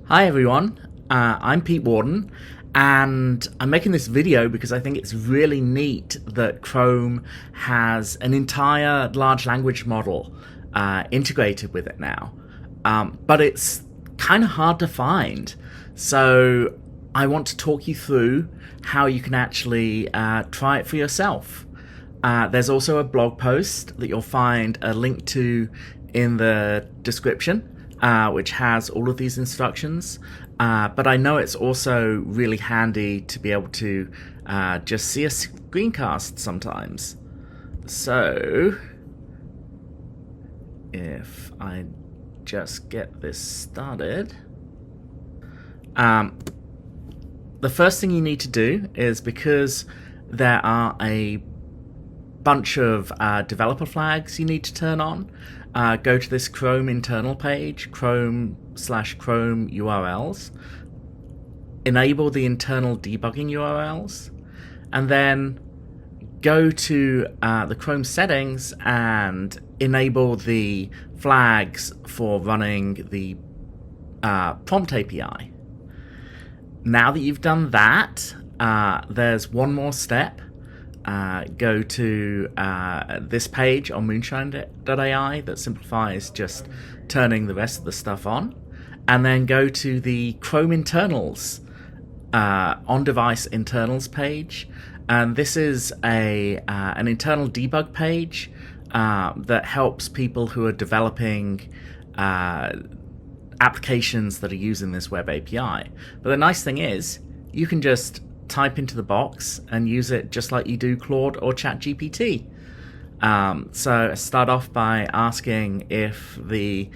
Hi everyone, I'm Pete Warden, and I'm making this video because I think it's really neat that Chrome has an entire large language model integrated with it now, but it's kind of hard to find. So I want to talk you through how you can actually try it for yourself. There's also a blog post that you'll find a link to in the description, which has all of these instructions, but I know it's also really handy to be able to just see a screencast sometimes. So if I just get this started, the first thing you need to do is, because there are a bunch of developer flags you need to turn on, go to this Chrome internal page, Chrome/Chrome URLs, enable the internal debugging URLs, and then go to the Chrome settings and enable the flags for running the prompt API. Now that you've done that, there's one more step. Go to this page on moonshine.ai that simplifies just turning the rest of the stuff on, and then go to the Chrome internals on-device internals page, and this is an internal debug page that helps people who are developing applications that are using this web API. But the nice thing is, you can just type into the box and use it just like you do Claude or ChatGPT. So start off by asking if the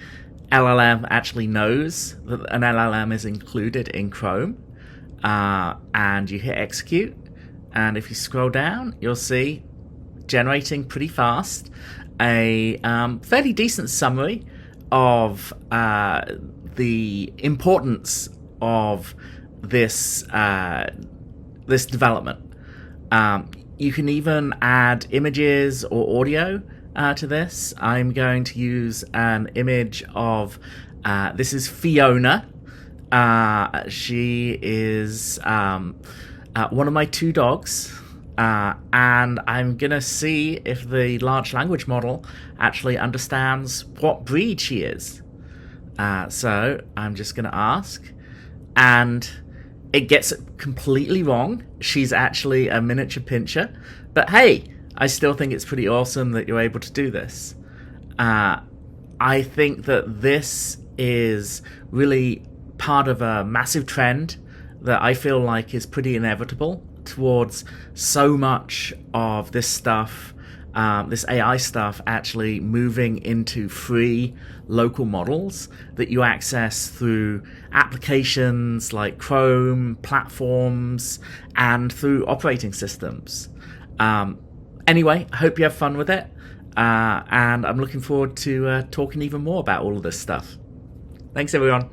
LLM actually knows that an LLM is included in Chrome, and you hit execute, and if you scroll down you'll see, generating pretty fast, a fairly decent summary of the importance of this this development. You can even add images or audio to this. I'm going to use an image of this is Fiona. She is one of my two dogs, and I'm gonna see if the large language model actually understands what breed she is. So I'm just gonna ask, and it gets it completely wrong. She's actually a miniature pinscher, but hey, I still think it's pretty awesome that you're able to do this. I think that this is really part of a massive trend that I feel like is pretty inevitable towards so much of this stuff, this AI stuff, actually moving into free local models that you access through applications like Chrome, platforms, and through operating systems. Anyway, I hope you have fun with it, and I'm looking forward to talking even more about all of this stuff. Thanks, everyone.